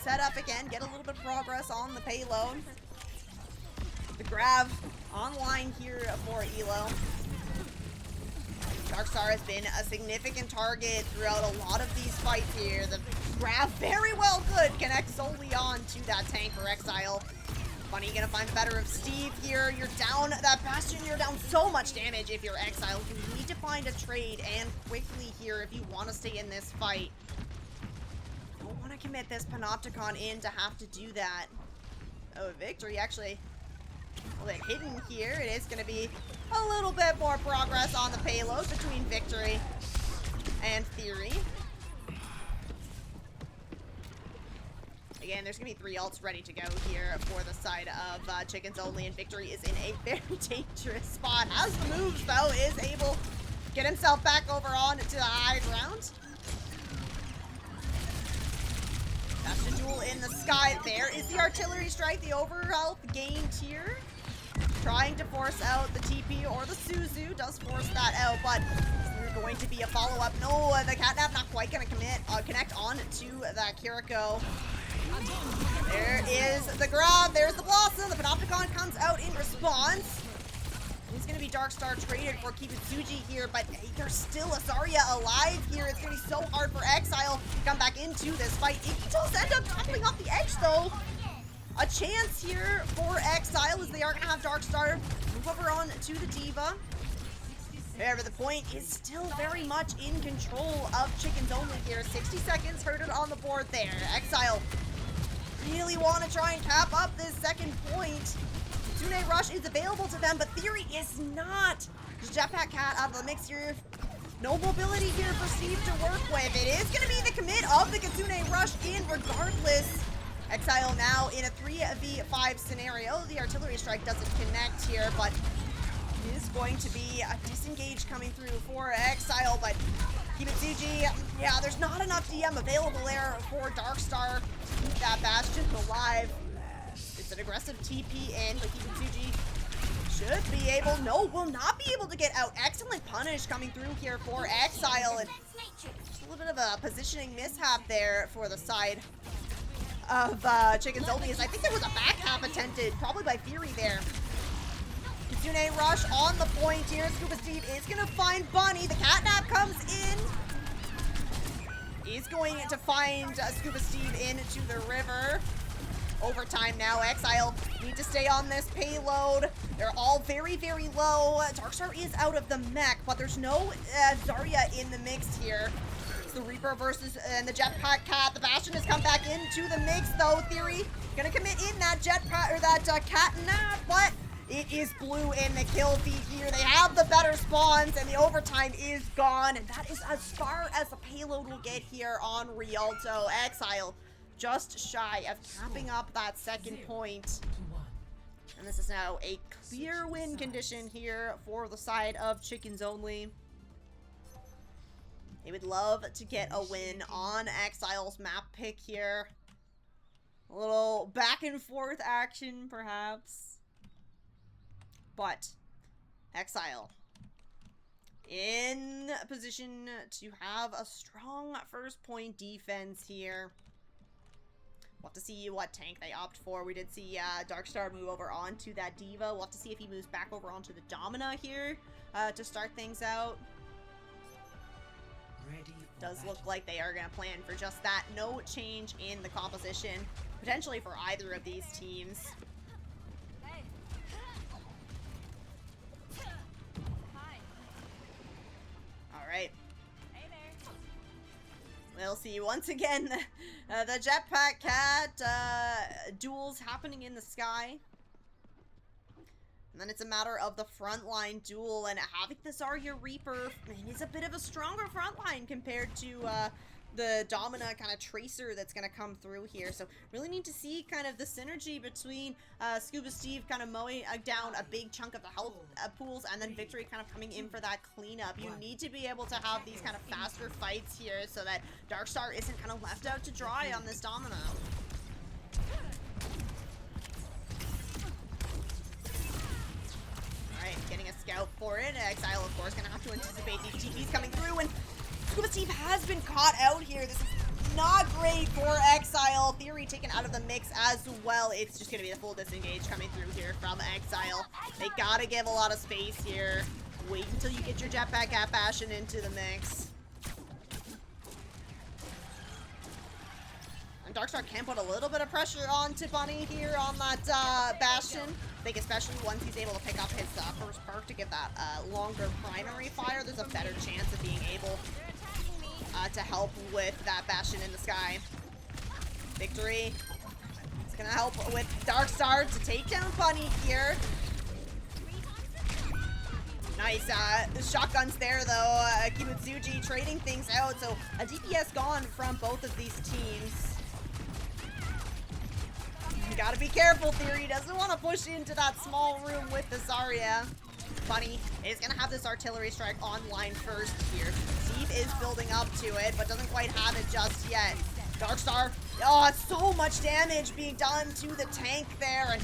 set up again, get a little bit of progress on the payload. The grab online here for Elo. Darkstar has been a significant target throughout a lot of these fights here. The grab very well could connect solely on to that tank for Xzile. Funny gonna find the better of Steve here. You're down that Bastion, you're down so much damage if you're Xzile. You need to find a trade and quickly here if you want to stay in this fight. Don't want to commit this Panopticon in to have to do that. Oh, Victory actually a little bit hidden here. It is gonna be a little bit more progress on the payload between Victory and Theory. Again, there's going to be 3 ults ready to go here for the side of Chickens Only, and Victory is in a very dangerous spot. Has the moves, though, is able to get himself back over on to the high ground. That's the duel in the sky. There is the artillery strike, the overhealth gained here. Trying to force out the TP or the Suzu. Does force that out, but there's going to be a follow-up. No, the Catnap not quite going to connect on to that Kiriko. There is the grab, there's the Blossom, the Panopticon comes out in response. He's going to be Darkstar traded for Kibutsuji here, but there's still a Zarya alive here. It's going to be so hard for Xzile to come back into this fight. He does end up toppling off the edge, though. A chance here for Xzile as they are going to have Darkstar move over on to the D.Va. However, the point is still very much in control of Chickens Only here. 60 seconds herded on the board there. Xzile really want to try and cap up this second point. Kitsune Rush is available to them, but Theory is not. Just Jetpack Cat out of the mix here. No mobility here for Steve to work with. It is going to be the commit of the Kitsune Rush in regardless. Xzile now in a 3v5 scenario. The artillery strike doesn't connect here, but it is going to be a disengage coming through for Xzile, but Kibutsuji, yeah, there's not enough DM available there for Darkstar to keep that Bastion alive. It's an aggressive TP in, but Kibutsuji should be able, no, will not be able to get out. Excellent punish coming through here for Xzile, and just a little bit of a positioning mishap there for the side of Chickens Only, as I think there was a back half attempted, probably by Fury there. Kitsune Rush on the point here. Scuba Steve is going to find Bunny. The Catnap comes in. He's going to find Scuba Steve into the river. Overtime now. Xzile need to stay on this payload. They're all very, very low. Darkstar is out of the mech, but there's no Zarya in the mix here. It's the Reaper versus and the Jetpack Cat. The Bastion has come back into the mix, though. Theory going to commit in that Jetpack or that Catnap, but it is blue in the kill feed here. They have the better spawns, and the overtime is gone. And that is as far as the payload will get here on Rialto. Xzile just shy of capping up that second point. And this is now a clear win condition here for the side of Chickens Only. They would love to get a win on Xzile's map pick here. A little back and forth action, perhaps. But Xzile in position to have a strong first point defense here. We'll have to see what tank they opt for. We did see Darkstar move over onto that D.Va. We'll have to see if he moves back over onto the Domina here to start things out. Does look like they are going to plan for just that. No change in the composition, potentially for either of these teams. Alright. We'll see once again the Jetpack Cat duels happening in the sky. And then it's a matter of the frontline duel, and having the Zarya Reaper is a bit of a stronger frontline compared to the Domina kind of tracer that's going to come through here. So really need to see kind of the synergy between Scuba Steve kind of mowing down a big chunk of the health pools, and then Victory kind of coming in for that cleanup. You need to be able to have these kind of faster fights here so that Darkstar isn't kind of left out to dry on this Domina. Alright, getting a scout for it. Xzile, of course, going to have to anticipate these TPs coming through, and Scuba Steve has been caught out here. This is not great for Xzile. Theory taken out of the mix as well. It's just going to be a full disengage coming through here from Xzile. They got to give a lot of space here. Wait until you get your jetpack at Bastion into the mix. And Darkstar can put a little bit of pressure onto Bunny here on that Bastion. I think especially once he's able to pick up his first perk to get that longer primary fire, there's a better chance of being able to help with that Bastion in the sky. Victory. It's gonna help with Darkstar to take down Bunny here. Nice, shotguns there though. Kibutsuji trading things out, so a DPS gone from both of these teams. You gotta be careful, Theory doesn't want to push into that small room with the Zarya. Bunny is gonna have this artillery strike online first here. Steve is building up to it, but doesn't quite have it just yet. Darkstar, oh, it's so much damage being done to the tank there, and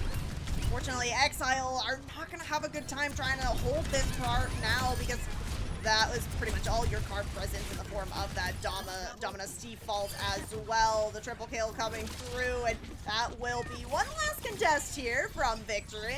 unfortunately, Xzile are not gonna have a good time trying to hold this part now, because that was pretty much all your card presence in the form of that Domina. Steve falls as well. The triple kill coming through, and that will be one last contest here from Victory.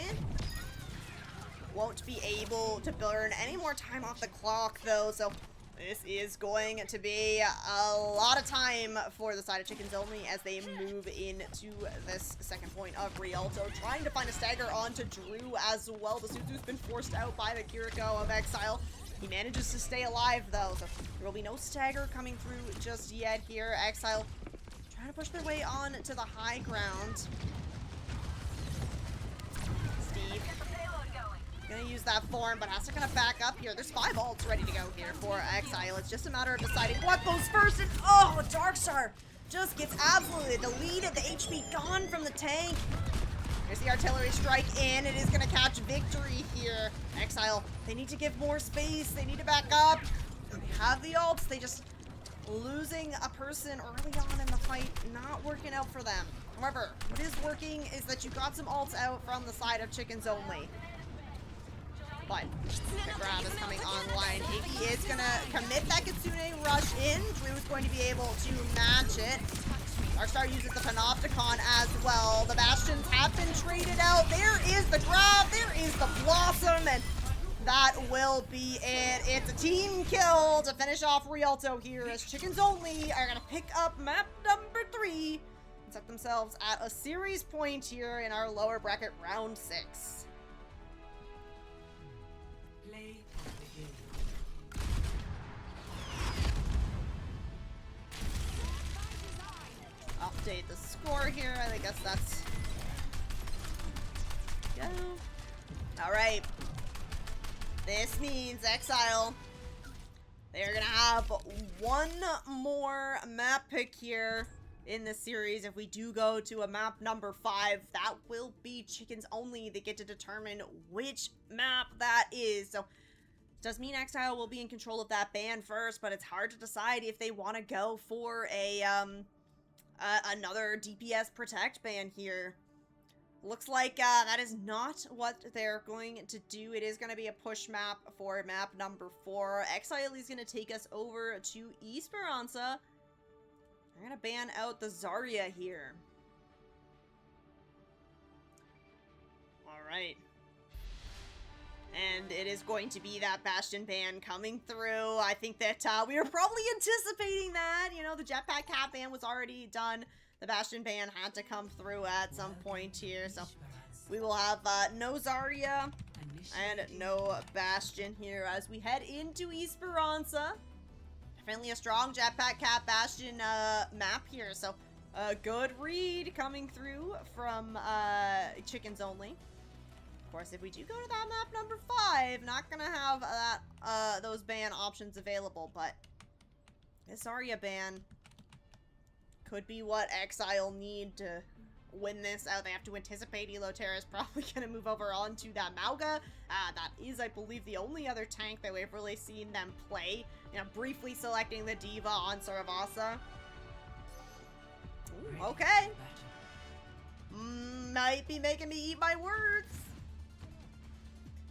Won't be able to burn any more time off the clock though, so this is going to be a lot of time for the side of Chickens Only as they move into this second point of Rialto. Trying to find a stagger onto Drew as well. The Suzu's been forced out by the Kiriko of Xzile. He manages to stay alive though, so there will be no stagger coming through just yet here. Xzile trying to push their way on to the high ground. Steve gonna use that form, but has to kind of back up here. There's 5 ults ready to go here for Xzile. It's just a matter of deciding what goes first, and oh, Darkstar just gets absolutely the lead of the HP gone from the tank. There's the artillery strike in. It is gonna catch Victory here. Xzile, they need to give more space. They need to back up. They have the ults. They just losing a person early on in the fight, not working out for them. However, what is working is that you got some ults out from the side of Chickens Only. But the grab is coming online. AB is gonna commit that Kitsune rush in. Drew is going to be able to match it. Darkstar uses the Panopticon as well. The Bastions have been traded out. There is the grab. There is the Blossom. And that will be it. It's a team kill to finish off Rialto here as Chickens Only are gonna pick up map number 3 and set themselves at a series point here in our lower bracket round 6. Update the score here. I guess that's go. All right. This means Xzile. They're gonna have one more map pick here in the series. If we do go to a map number 5, that will be Chickens Only. They get to determine which map that is. So does mean Xzile will be in control of that ban first, but it's hard to decide if they want to go for a another DPS protect ban here. Looks like that is not what they're going to do. It is going to be a push map for map number 4. Xzile is going to take us over to Esperanza. They're going to ban out the Zarya here. Alright. And it is going to be that Bastion ban coming through. I think that we were probably anticipating that. You know, the Jetpack Cat ban was already done. The Bastion ban had to come through at some point here. So we will have no Zarya and no Bastion here as we head into Esperanza. Definitely a strong Jetpack Cat Bastion map here. So a good read coming through from Chickens Only. Of course, if we do go to that map number 5, not gonna have that those ban options available, but this Zarya ban could be what Xzile need to win this out. They have to anticipate Eloterra is probably going to move over onto that Mauga. That is, I believe, the only other tank that we've really seen them play. You know, briefly selecting the Diva on Saravasa. Ooh, okay. Might be making me eat my words.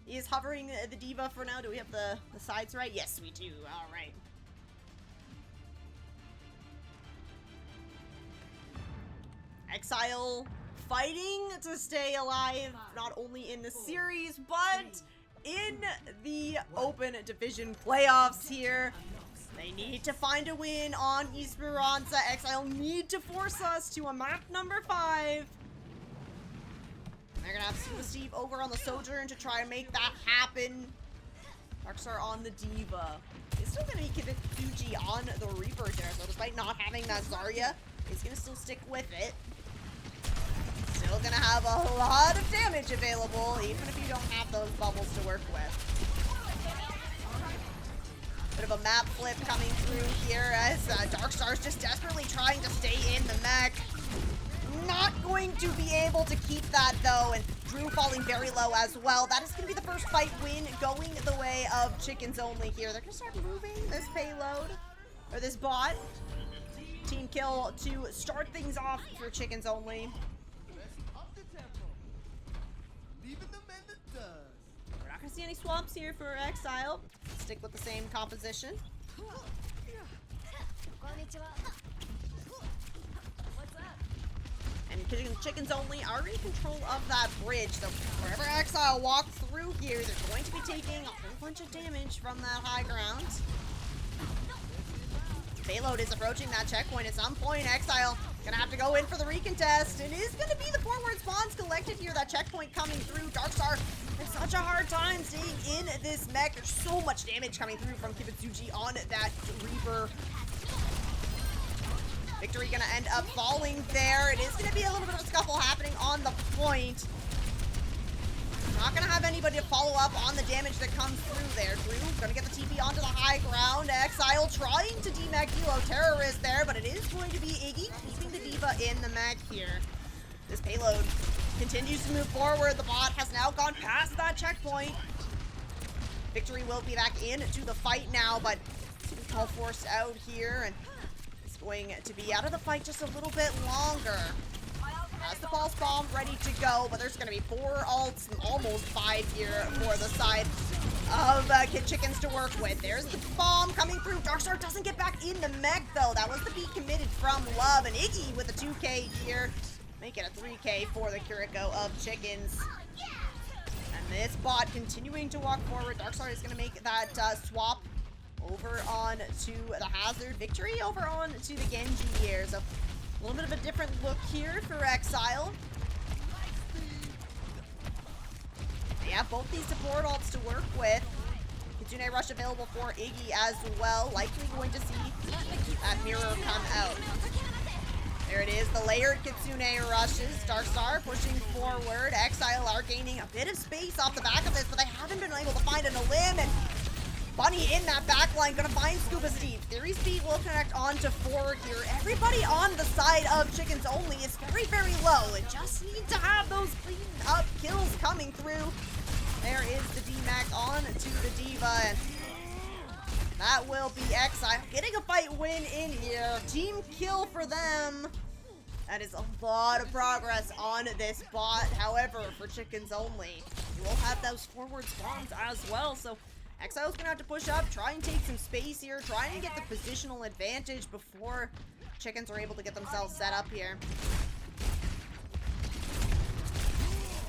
He is hovering the Diva for now. Do we have the sides right? Yes, we do. All right. Xzile fighting to stay alive, not only in the series, but in the open division playoffs here. They need to find a win on Esperanza. Xzile need to force us to a map number 5. They're gonna have Super Steve over on the Sojourn to try and make that happen. Darkstar on the Diva. It's still gonna be Kibitsuji on the Reaper there, so despite not having that Zarya, he's gonna still stick with it. Still gonna have a lot of damage available, even if you don't have those bubbles to work with. Bit of a map flip coming through here as Darkstar's just desperately trying to stay in the mech. Not going to be able to keep that though, and Drew falling very low as well. That is going to be the first fight win going the way of Chickens Only here. They're going to start moving this payload, or this bot. Team kill to start things off for Chickens Only. Up the tempo. Leaving them in the dust. We're not going to see any swaps here for Xzile. Stick with the same composition. And Chickens Only are in control of that bridge, so wherever Xzile walks through here, they're going to be taking a whole bunch of damage from that high ground. Payload is approaching that checkpoint at some point. Xzile gonna have to go in for the recontest. It is gonna be the forward spawns collected here. That checkpoint coming through. Darkstar has such a hard time staying in this mech. There's so much damage coming through from Kibitsuji on that Reaper. Victory gonna end up falling there. It is gonna be a little bit of a scuffle happening on the point. Not gonna have anybody to follow up on the damage that comes through there. Drew gonna get the TP onto the high ground. Xzile trying to demech Elo Terrorist there, but it is going to be Iggy keeping the Diva in the mech here. This payload continues to move forward. The bot has now gone past that checkpoint. Victory will be back into the fight now, but all forced out here, and it's going to be out of the fight just a little bit longer. Has the pulse bomb ready to go, but there's going to be 4 ults and almost 5 here for the side of Kid Chickens to work with. There's the bomb coming through. Darkstar doesn't get back in the mech, though. That was the beat committed from Love, and Iggy with a 2K here. Make it a 3K for the Kiriko of Chickens. And this bot continuing to walk forward. Darkstar is going to make that swap over on to the Hazard. Victory over on to the Genji here. So a little bit of a different look here for Xzile. They have both these support ults to work with. Kitsune Rush available for Iggy as well. Likely going to see that mirror come out. There it is, the layered Kitsune Rushes. Darkstar pushing forward. Xzile are gaining a bit of space off the back of this, but they haven't been able to find an limb. And Bunny in that backline, gonna find Scuba Steve. Theory Speed will connect onto 4 here. Everybody on the side of Chickens Only is very, very low. It just needs to have those clean up kills coming through. There is the D-Mac on to the Diva, and that will be Xzile getting a fight win in here. Team kill for them. That is a lot of progress on this bot. However, for Chickens Only, you will have those forward spawns as well, so Xzile's gonna have to push up, try and take some space here, try and get the positional advantage before Chickens are able to get themselves set up here.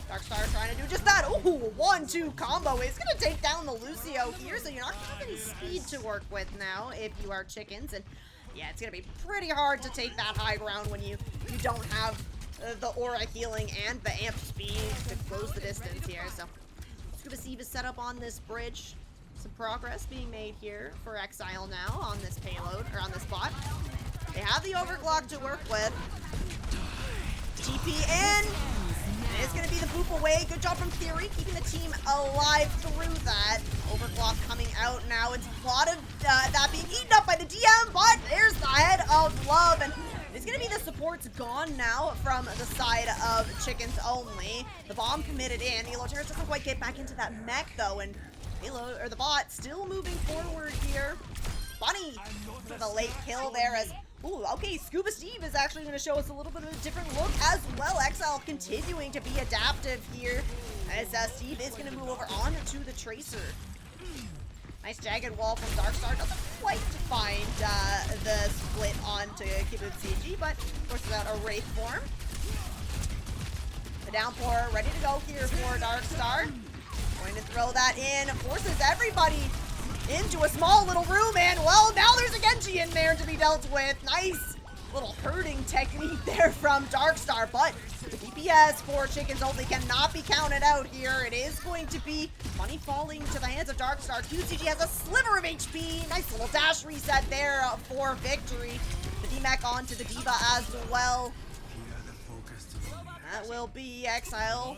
Darkstar trying to do just that. Ooh, 1-2 combo is gonna take down the Lucio here, so you're not gonna have any speed to work with now if you are Chickens. And yeah, it's gonna be pretty hard to take that high ground when you don't have the aura healing and the amp speed to close the distance here. So Scuba Steve is set up on this bridge. Some progress being made here for Xzile now on this payload, or on this bot. They have the overclock to work with. TP in. It's going to be the boop away. Good job from Theory, keeping the team alive through that. Overclock coming out now. It's a lot of that being eaten up by the DM, but there's the head of Love, and it's going to be support's gone now from the side of Chickens only. The bomb committed in. The Eloterror doesn't quite get back into that mech though, and the bot still moving forward here. Bunny with a late kill there as, ooh, okay, Scuba Steve is actually going to show us a little bit of a different look as well. Xzile continuing to be adaptive here as Steve is going to move over on to the Tracer. Nice jagged wall from Darkstar. Doesn't quite find the split onto Kibutsuji, but forces out a Wraith form. The downpour ready to go here for Darkstar. Going to throw that in. Forces everybody into a small little room, and well, now there's a Genji in there to be dealt with. Nice little herding technique there from Darkstar, but the DPS for Chickens only cannot be counted out here. It is going to be money falling to the hands of Darkstar. QCG has a sliver of HP. Nice little dash reset there for victory. The D-Mech onto the Diva as well. That will be Xzile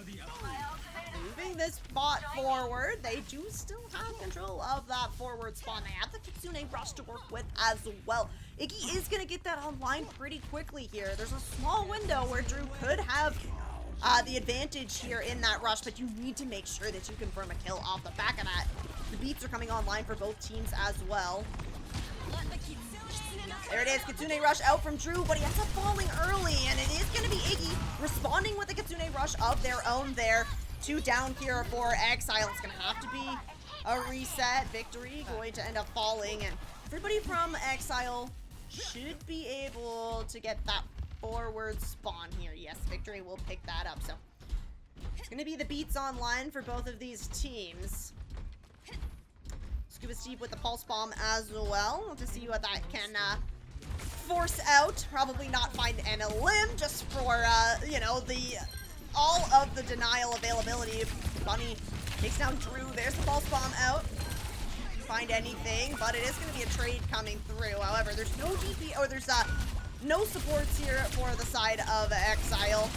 moving this bot forward. They do still have control of that forward spawn. They have the Kitsune Rush to work with as well. Iggy is going to get that online pretty quickly here. There's a small window where Drew could have the advantage here in that rush, but you need to make sure that you confirm a kill off the back of that. The beats are coming online for both teams as well. There it is, Kitsune Rush out from Drew, but he ends up falling early, and it is going to be Iggy responding with the Kitsune Rush of their own there. 2 down here for Xzile. It's going to have to be a reset. Victory going to end up falling, and everybody from Xzile should be able to get that forward spawn here. Yes, Victory will pick that up. So it's going to be the beats online for both of these teams. Scuba Steve with the pulse bomb as well to see what that can force out. Probably not find an limb just for, you know, all of the denial availability. Bunny takes down Drew. There's the pulse bomb out. Find anything, but it is going to be a trade coming through. However, there's no DP, or there's no supports here for the side of Xzile.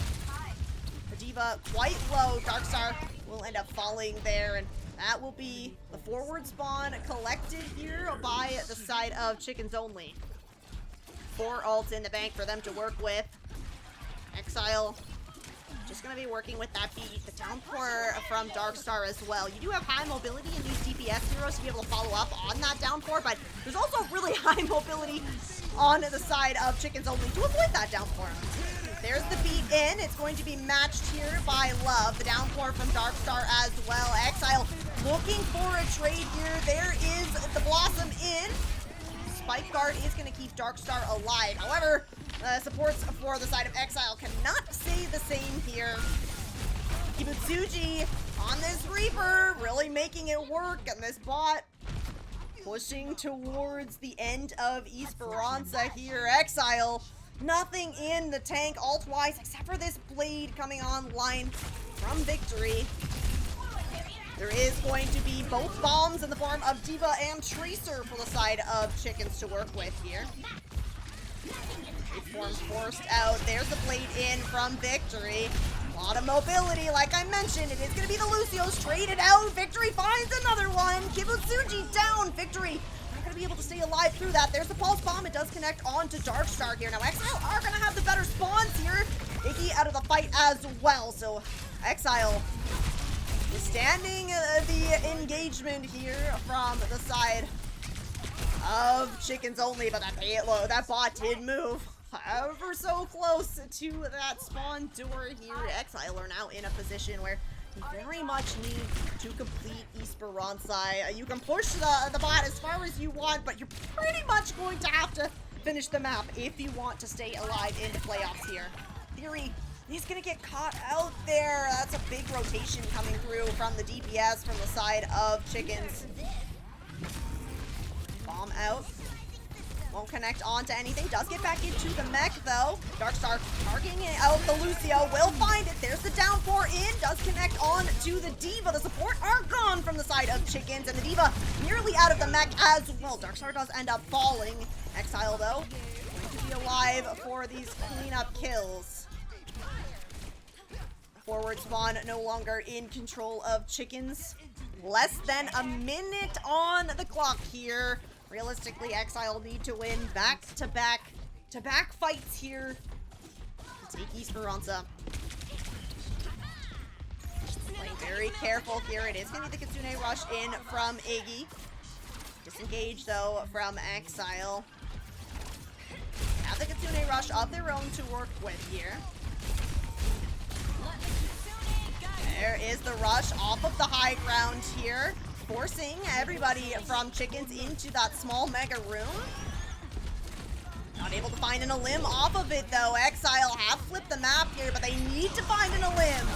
The Diva quite low. Darkstar will end up falling there, and that will be the forward spawn collected here by the side of Chickens only. 4 ults in the bank for them to work with. Xzile just going to be working with that beat. The downpour from Darkstar as well. You do have high mobility in these DPS heroes to be able to follow up on that downpour, but there's also really high mobility on the side of Chickens only to avoid that downpour. There's the beat in. It's going to be matched here by Love. The downpour from Darkstar as well. Xzile looking for a trade here. There is the Blossom in. Spike Guard is going to keep Darkstar alive. However, supports for the side of Xzile cannot say the same here. Kibutsuji on this Reaper, really making it work, and this bot pushing towards the end of Esperanza here. Xzile, nothing in the tank ult-wise except for this blade coming online from Victory. There is going to be both bombs in the form of Diva and Tracer for the side of Chickens to work with here. Form forced out. There's the blade in from Victory. A lot of mobility, like I mentioned. It is going to be the Lucio's traded out. Victory finds another one. Kibutsuji down. Victory not going to be able to stay alive through that. There's the pulse bomb. It does connect on to Darkstar here. Now, Xzile are going to have the better spawns here. Iggy out of the fight as well. So, Xzile is standing the engagement here from the side of Chickens only, but that payload, that bot did move ever so close to that spawn door here. Xzile are now in a position where you very much need to complete Esperanza. You can push the bot as far as you want, but you're pretty much going to have to finish the map if you want to stay alive in the playoffs here. Theory, he's gonna get caught out there. That's a big rotation coming through from the DPS from the side of Chickens. Bomb out. Won't connect onto anything. Does get back into the mech though. Darkstar targeting out the Lucio. Will find it. There's the downpour in. Does connect on to the Diva. The support are gone from the side of Chickens, and the Diva nearly out of the mech as well. Darkstar does end up falling. Xzile though going to be alive for these cleanup kills. Forward spawn no longer in control of Chickens. Less than a minute on the clock here. Realistically, Xzile need to win back-to-back fights here take Esperanza. Playing very careful here. It is going to be the Kitsune rush in from Iggy. Disengage, though, from Xzile. Have the Kitsune rush of their own to work with here. There is the rush off of the high ground here, forcing everybody from Chickens into that small mega room. Not able to find an Elim off of it, though. Xzile have flipped the map here, but they need to find an Elim.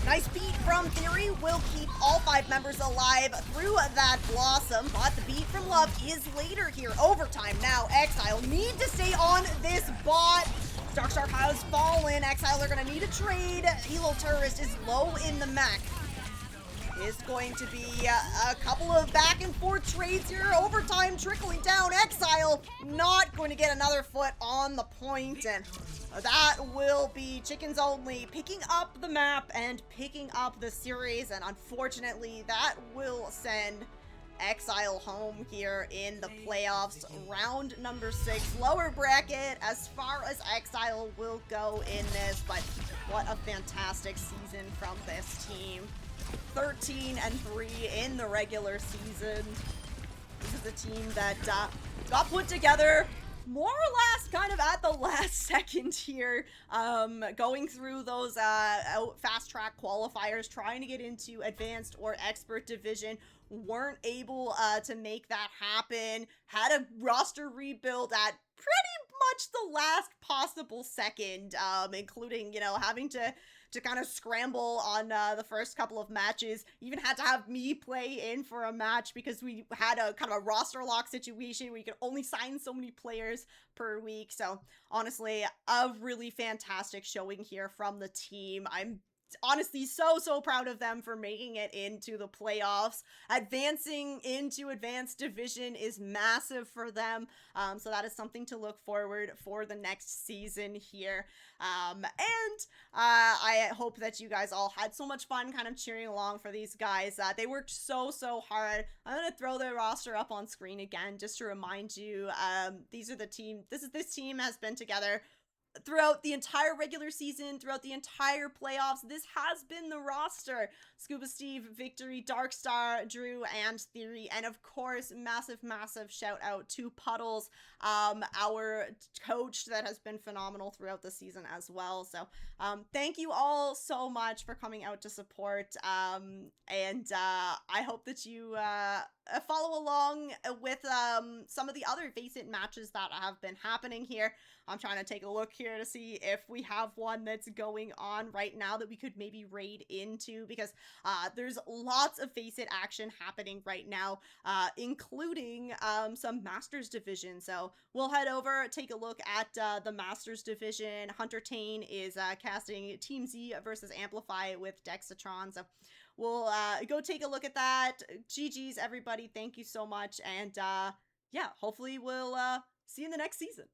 Nice beat from Theory will keep all 5 members alive through that Blossom, but the beat from Love is later here. Overtime now. Xzile need to stay on this bot. Darkstar has fallen. Xzile are going to need a trade. Elo Tourist is low in the mech. Is going to be a couple of back and forth trades here. Overtime trickling down. Xzile not going to get another foot on the point, and that will be Chickens only picking up the map and picking up the series, and unfortunately that will send Xzile home here in the playoffs. Round number 6, lower bracket as far as Xzile will go in this, but what a fantastic season from this team. 13-3 in the regular season. This is a team that got put together more or less kind of at the last second here, going through those fast track qualifiers, trying to get into advanced or expert division. Weren't able to make that happen. Had a roster rebuild at pretty much the last possible second, including, you know, having to kind of scramble on the first couple of matches. Even had to have me play in for a match because we had a kind of a roster lock situation where you could only sign so many players per week. So honestly, a really fantastic showing here from the team. I'm honestly so proud of them for making it into the playoffs. Advancing into advanced division is massive for them, so that is something to look forward for the next season here. I hope that you guys all had so much fun kind of cheering along for these guys. They worked so hard. I'm gonna throw their roster up on screen again just to remind you. These are the team. This team has been together throughout the entire regular season, throughout the entire playoffs. This has been the roster. Scuba Steve, Victory, Darkstar, Drew, and Theory. And of course, massive shout out to Puddles, our coach that has been phenomenal throughout the season as well. So thank you all so much for coming out to support. I hope that you follow along with some of the other FACEIT matches that have been happening here. I'm trying to take a look here to see if we have one that's going on right now that we could maybe raid into, because there's lots of FACEIT action happening right now, including some Masters Division. So we'll head over, take a look at the Masters Division. Hunter Tane is casting Team Z versus Amplify with Dexatron. So we'll go take a look at that. GG's, everybody. Thank you so much. And yeah, hopefully we'll see you in the next season.